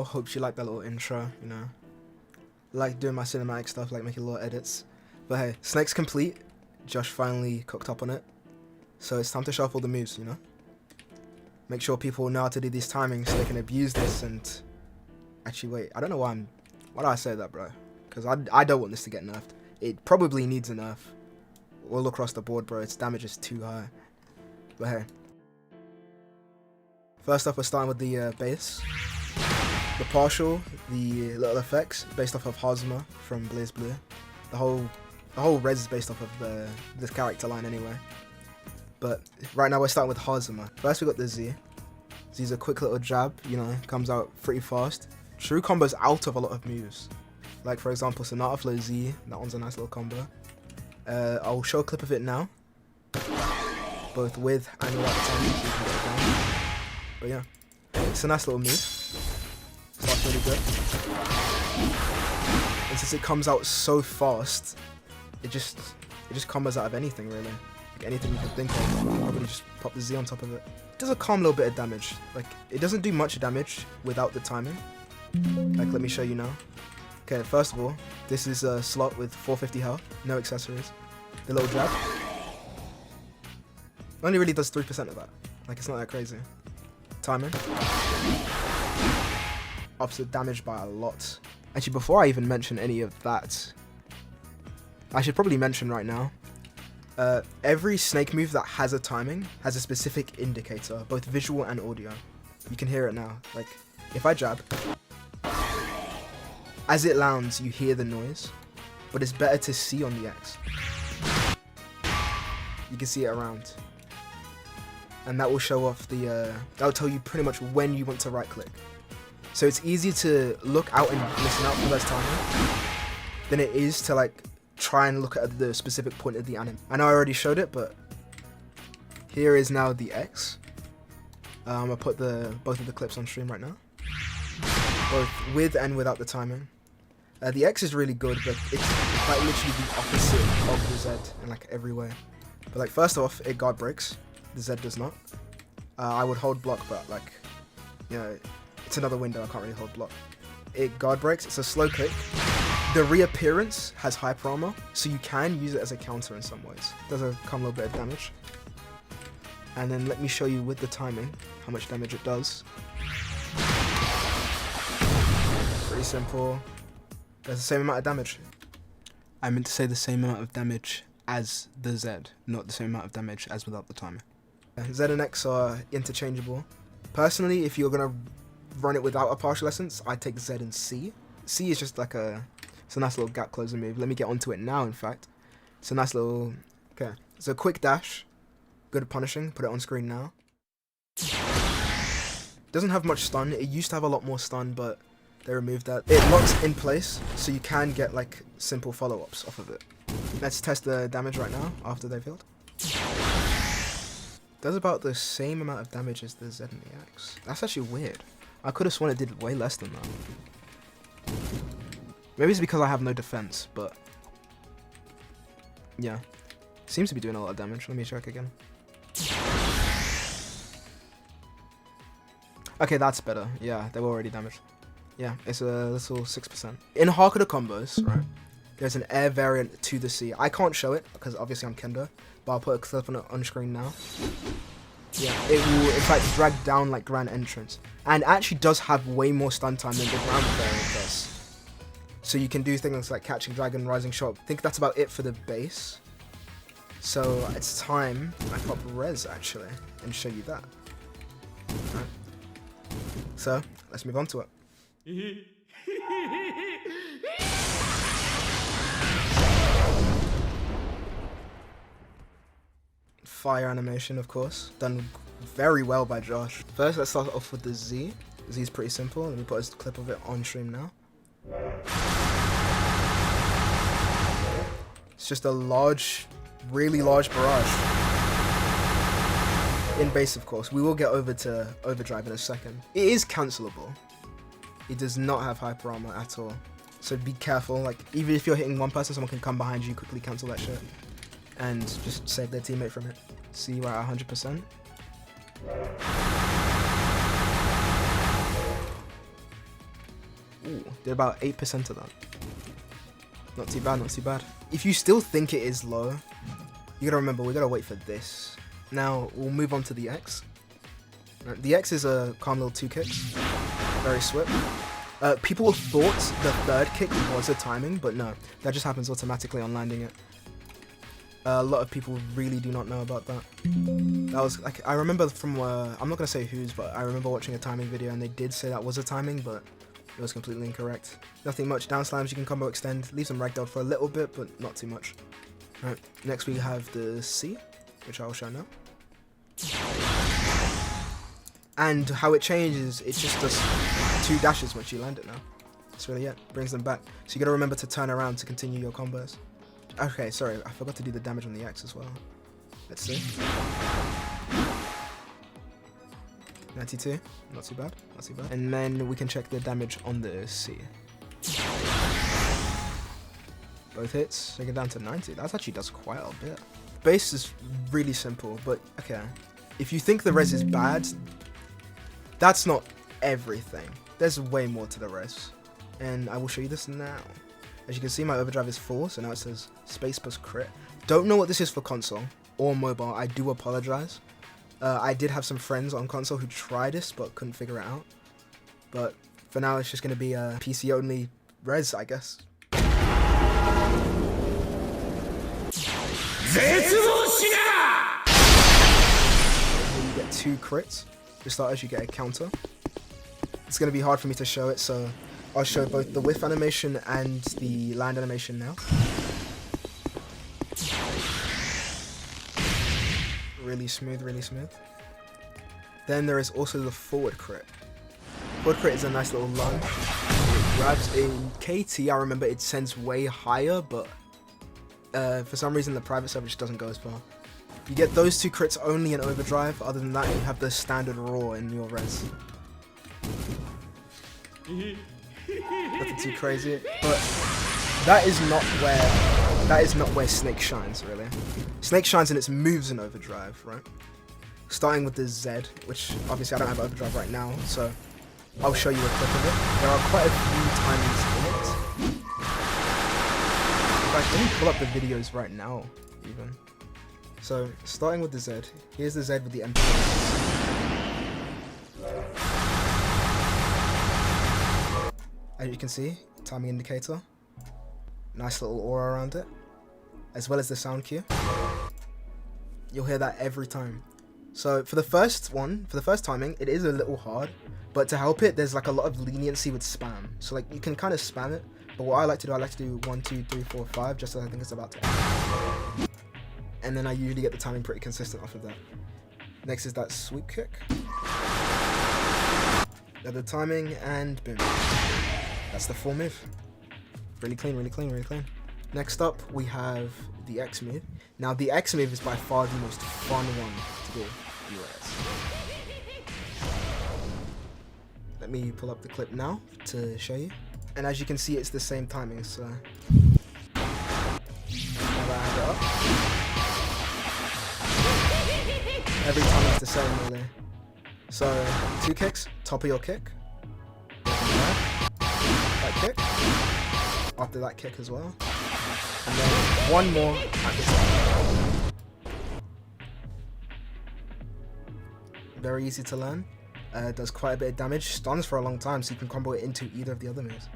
Hope you like that little intro, you know. Like doing my cinematic stuff, like making little edits. But hey, Snake's complete. Josh finally cooked up on it. So it's time to shuffle the moves, you know. Make sure people know how to do these timings so they can abuse this and... Actually, wait, I don't know why do I say that, bro? Because I don't want this to get nerfed. It probably needs a nerf. All across the board, bro. Its damage is too high. But hey. First off, we're starting with the base. The partial, the little effects, based off of Hosmer from Blaze Blue. The whole res is based off of this character line anyway. But right now we're starting with Hosmer. First we got the Z. Z's a quick little jab, you know, comes out pretty fast. True combos out of a lot of moves. Like for example, Sonata Flow Z, that one's a nice little combo. I'll show a clip of it now. Both with and without the timing, so you can get it down. But yeah, it's a nice little move. So that's really good. And since it comes out so fast, it just combos out of anything really. Like anything you can think of, you can probably just pop the Z on top of it. It does a calm little bit of damage. Like it doesn't do much damage without the timing. Like let me show you now. Okay, first of all, this is a slot with 450 health, no accessories. The little jab only really does 3% of that. Like it's not that crazy. Timing ups the damage by a lot. Actually, before I even mention any of that, I should probably mention right now, every Snake move that has a timing has a specific indicator, both visual and audio. You can hear it now. Like if I jab, as it lands you hear the noise, but it's better to see on the X. You can see it around. And that will show off the, that will tell you pretty much when you want to right click. So it's easier to look out and listen out for those timing than it is to like try and look at the specific point of the anime. I know I already showed it, but here is now the X. I'm gonna put both of the clips on stream right now. Both with and without the timing. The X is really good, but it's like literally the opposite of the Z in like every way. But like first off, it guard breaks. The Z does not. I would hold block, but like, you know, it's another window, I can't really hold block. It guard breaks, it's a slow click. The reappearance has hyper armor, so you can use it as a counter in some ways. Does come a little bit of damage. And then let me show you with the timing how much damage it does. Pretty simple. There's the same amount of damage. I meant to say the same amount of damage as the Z, not the same amount of damage as without the timing. Z and X are interchangeable. Personally, if you're gonna run it without a partial essence, I take Z and C. C is just like it's a nice little gap closing move. Let me get onto it now, in fact. It's a nice little, okay. It's a quick dash, good at punishing, put it on screen now. Doesn't have much stun, it used to have a lot more stun, but they removed that. It locks in place, so you can get like simple follow-ups off of it. Let's test the damage right now, after they've healed. Does about the same amount of damage as the Z and the X. That's actually weird. I could have sworn it did way less than that. Maybe it's because I have no defense, but yeah. Seems to be doing a lot of damage. Let me check again. Okay, that's better. Yeah, they were already damaged. Yeah, it's a little 6%. In Hakuda combos, right, there's an air variant to the C. I can't show it because obviously I'm Kendo, but I'll put a clip on it on screen now. Yeah, it will in fact drag down like Grand Entrance, and actually does have way more stun time than the ground variant does. So you can do things like Catching Dragon, Rising Shot. I think that's about it for the base. So it's time I pop Res actually and show you that. Right. So let's move on to it. Fire animation, of course, done very well by Josh. First, let's start off with the Z. Z is pretty simple. Let me put a clip of it on stream now. It's just a large, really large barrage. In base, of course. We will get over to Overdrive in a second. It is cancelable. It does not have hyper armor at all. So be careful. Like, even if you're hitting one person, someone can come behind you, quickly cancel that shit, and just save their teammate from it. See, we're at 100%. Ooh, did about 8% of that. Not too bad, not too bad. If you still think it is low, you gotta remember, we gotta wait for this. Now, we'll move on to the X. The X is a calm little 2 kicks. Very swift. People thought the third kick was a timing, but no. That just happens automatically on landing it. A lot of people really do not know about that. That was, like, I remember from, I'm not gonna say whose, but I remember watching a timing video and they did say that was a timing, but it was completely incorrect. Nothing much. Down slams, you can combo extend, leave some ragdoll for a little bit, but not too much. Alright, next we have the C, which I'll show now. And how it changes, it just does 2 dashes once you land it now. That's really it. Brings them back. So you gotta remember to turn around to continue your combos. Okay, sorry, I forgot to do the damage on the X as well. Let's see. 92, not too bad, not too bad. And then we can check the damage on the C. Both hits, take it down to 90. That actually does quite a bit. Base is really simple, but okay. If you think the res is bad, that's not everything. There's way more to the res. And I will show you this now. As you can see, my overdrive is full, so now it says space plus crit. Don't know what this is for console or mobile. I do apologize. I did have some friends on console who tried this but couldn't figure it out. But for now, it's just going to be a PC only res, I guess. You get 2 crits. For starters, you get a counter. It's going to be hard for me to show it, so I'll show both the whiff animation and the land animation now. Really smooth, really smooth. Then there is also the forward crit. Forward crit is a nice little lunge. It grabs in KT, I remember it sends way higher, but for some reason the private server just doesn't go as far. You get those 2 crits only in Overdrive. Other than that, you have the standard raw in your res. Nothing too crazy, but that is not where Snake shines, really. Snake shines in its moves in Overdrive, right? Starting with the Z, which obviously I don't have Overdrive right now, so I'll show you a clip of it. There are quite a few timings in it. In fact, let me pull up the videos right now, even. So, starting with the Z, here's the Z with the MP. As you can see, timing indicator, nice little aura around it, as well as the sound cue. You'll hear that every time. So for the first timing, it is a little hard, but to help it, there's like a lot of leniency with spam. So like you can kind of spam it, but what I like to do 1, 2, 3, 4, 5, just as I think it's about to end. And then I usually get the timing pretty consistent off of that. Next is that sweep kick. The timing, and boom. That's the full move. Really clean, really clean, really clean. Next up, we have the X move. Now, the X move is by far the most fun one to do. Let me pull up the clip now to show you. And as you can see, it's the same timing, so... Now that I have it up. Every time it's the same, really. So, 2 kicks, top of your kick. That kick. After that kick as well. And then 1 more at the top. Very easy to learn. Does quite a bit of damage. Stuns for a long time, so you can combo it into either of the other moves.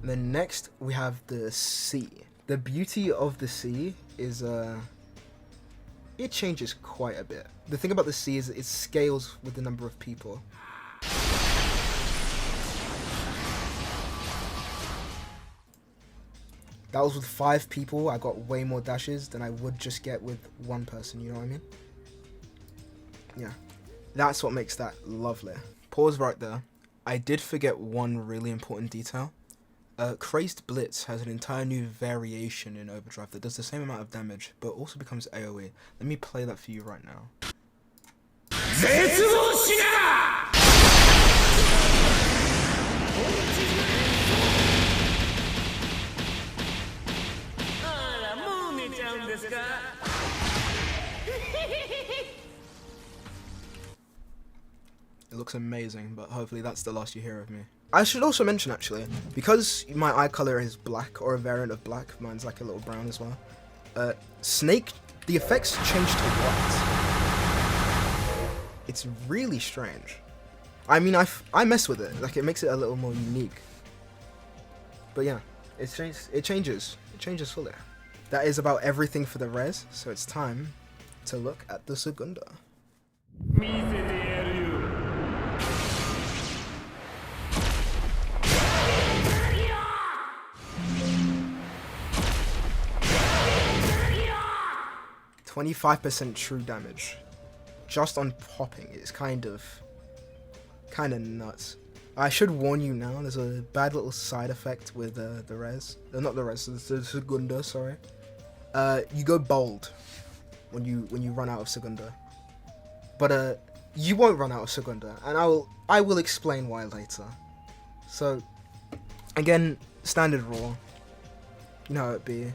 And then next, we have the C. The beauty of the C is... it changes quite a bit. The thing about the C is it scales with the number of people. That was with 5 people. I got way more dashes than I would just get with 1 person, you know what I mean? Yeah. That's what makes that lovely. Pause right there. I did forget one really important detail. Crazed Blitz has an entire new variation in Overdrive that does the same amount of damage, but also becomes AoE. Let me play that for you right now. It looks amazing, but hopefully that's the last you hear of me. I should also mention actually, because my eye color is black or a variant of black, mine's like a little brown as well. Snake, the effects change to white. It's really strange. I mean, I mess with it, like it makes it a little more unique. But yeah, it changes fully. That is about everything for the res, so it's time to look at the Segunda. 25% true damage, just on popping. It's kind of nuts. I should warn you now. There's a bad little side effect with the res. Not the res. The Segunda. Sorry. You go bold when you run out of Segunda, but you won't run out of Segunda, and I will explain why later. So again, standard raw. You know how it be.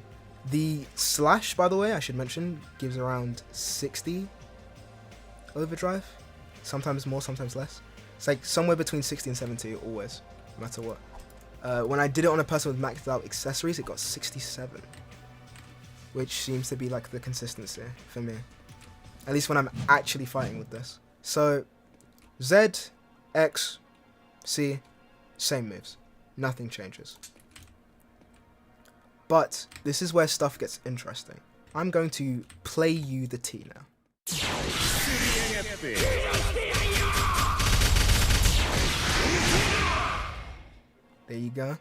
The slash, by the way, I should mention, gives around 60 overdrive. Sometimes more, sometimes less. It's like somewhere between 60 and 70 always, no matter what. When I did it on a person with maxed out accessories, it got 67. Which seems to be like the consistency for me. At least when I'm actually fighting with this. So, Z, X, C, same moves. Nothing changes. But this is where stuff gets interesting. I'm going to play you the T now. There you go.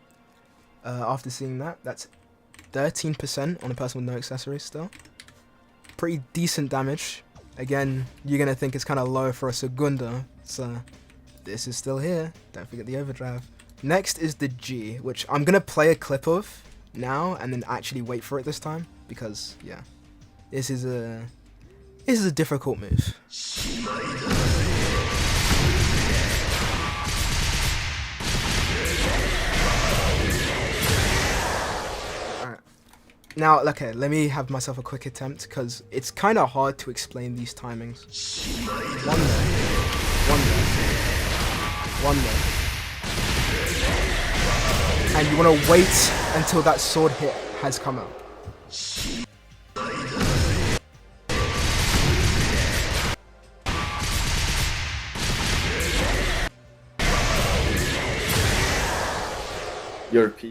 After seeing that, that's 13% on a person with no accessories still. Pretty decent damage. Again, you're going to think it's kind of low for a Segunda, so this is still here. Don't forget the overdrive. Next is the G, which I'm going to play a clip of now and then actually wait for it this time, because yeah, this is a difficult move. Alright, now okay, let me have myself a quick attempt, because it's kind of hard to explain these timings. One there, one there, one there. And you want to wait until that sword hit has come out.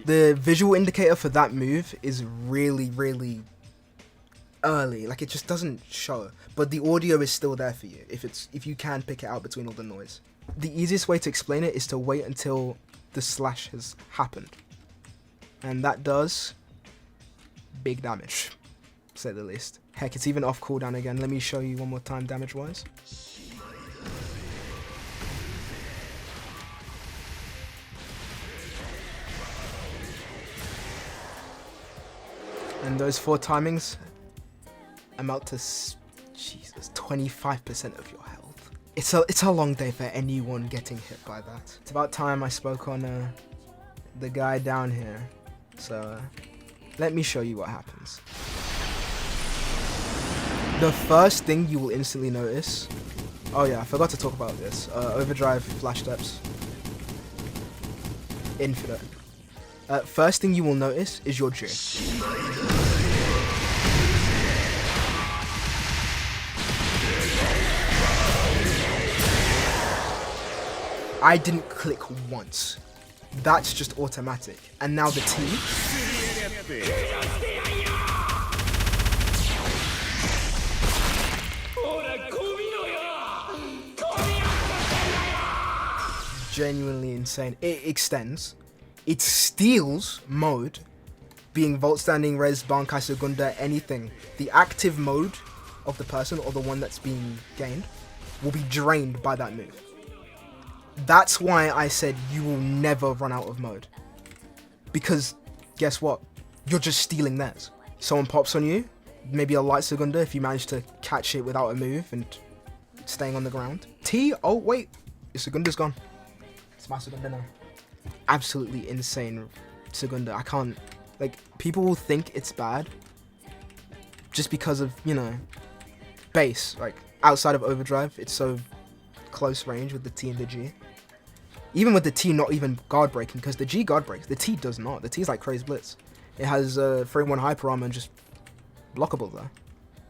The visual indicator for that move is really, really early. Like, it just doesn't show. But the audio is still there for you if you can pick it out between all the noise. The easiest way to explain it is to wait until the slash has happened, and that does big damage, to say the least. Heck, it's even off cooldown again. Let me show you one more time damage wise. And those 4 timings amount to, Jesus, 25% of your health. It's a long day for anyone getting hit by that. It's about time I spoke on the guy down here. So let me show you what happens. The first thing you will instantly notice. Oh yeah, I forgot to talk about this. Overdrive flash steps. Infinite. First thing you will notice is your G. I didn't click once. That's just automatic. And now the T. Genuinely insane. It extends. It steals mode. Being Vault Standing, Res, Bankai, Segunda, anything. The active mode of the person, or the one that's being gained, will be drained by that move. That's why I said you will never run out of mode. Because, guess what? You're just stealing theirs. Someone pops on you, maybe a light Segunda if you manage to catch it without a move and staying on the ground. T, oh wait, your Segunda's gone. It's my Segunda now. Absolutely insane Segunda. I can't, like, people will think it's bad just because of, you know, base. Like, outside of Overdrive, it's so close range with the T and the G. Even with the T not even guard breaking, because the G guard breaks, the T does not. The T is like Crazy Blitz. It has 3-1 hyper armor and just blockable there.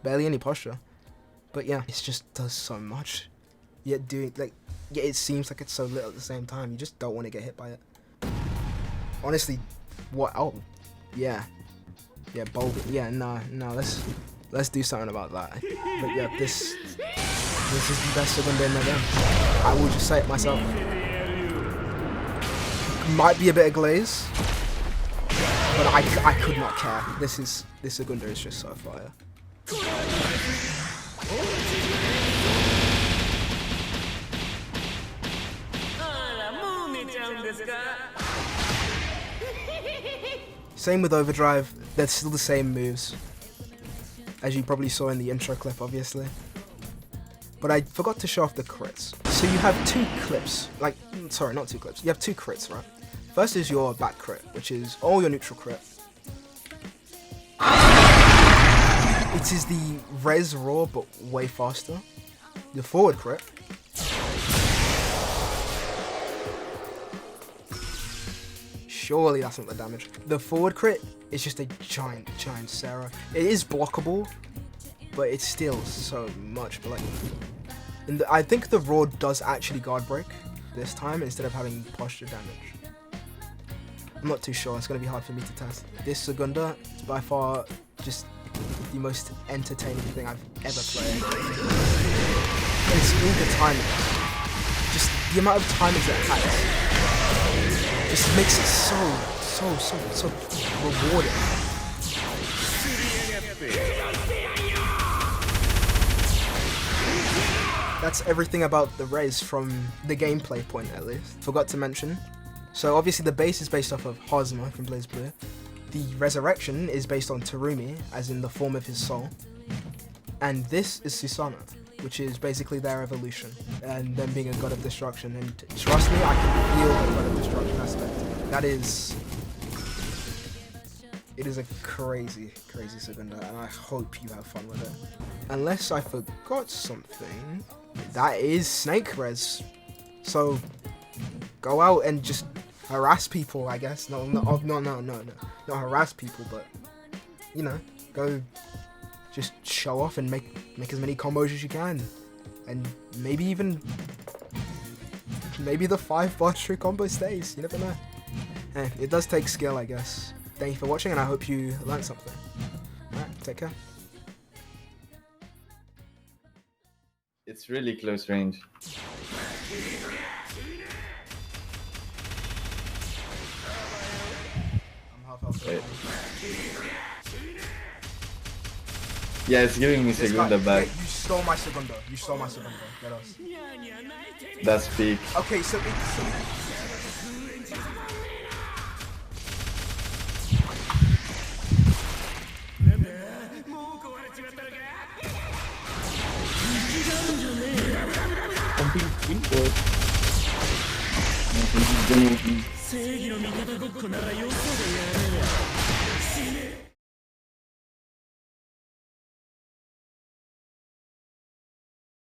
Barely any posture. But yeah, it just does so much. Yet it seems like it's so little at the same time. You just don't want to get hit by it. Honestly, what? Oh, yeah, bold. Yeah, no. Let's do something about that. But yeah, this is the best Segunda in the game. I will just say it myself. Might be a bit of glaze, but I could not care. This Segunda is just so fire. Same with Overdrive, they're still the same moves, as you probably saw in the intro clip, obviously. But I forgot to show off the crits. So you have two clips, sorry, not two clips, you have two crits, right? First is your back crit, which is all your neutral crit. It is the Res Raw, but way faster. The forward crit. Surely that's not the damage. The forward crit is just a giant Sarah. It is blockable, but it's still so much. But I think the Raw does actually guard break this time instead of having posture damage. I'm not too sure. It's going to be hard for me to test. This Segunda is by far just the most entertaining thing I've ever played. It's all the timings. Just the amount of timings it attacks just makes it so rewarding. That's everything about the Res from the gameplay point, at least. Forgot to mention. So obviously the base is based off of Hosma from BlazBlue. The Resurrection is based on Terumi, as in the form of his soul. And this is Susanna, which is basically their evolution, and them being a god of destruction. And trust me, I can feel the god of destruction aspect. It is a crazy Segunda, and I hope you have fun with it. Unless I forgot something, that is Snake Res. So go out and just harass people, I guess. No, not harass people, but you know, go just show off and make as many combos as you can, and maybe the 5-bar true combo stays. You never know. It does take skill, I guess. Thank you for watching, and I hope you learned something. Alright, take care. It's really close range. Wait. Yeah, it's giving me Segunda back. Yeah, you stole my Segunda. Get us. That's peak. Okay, so Complete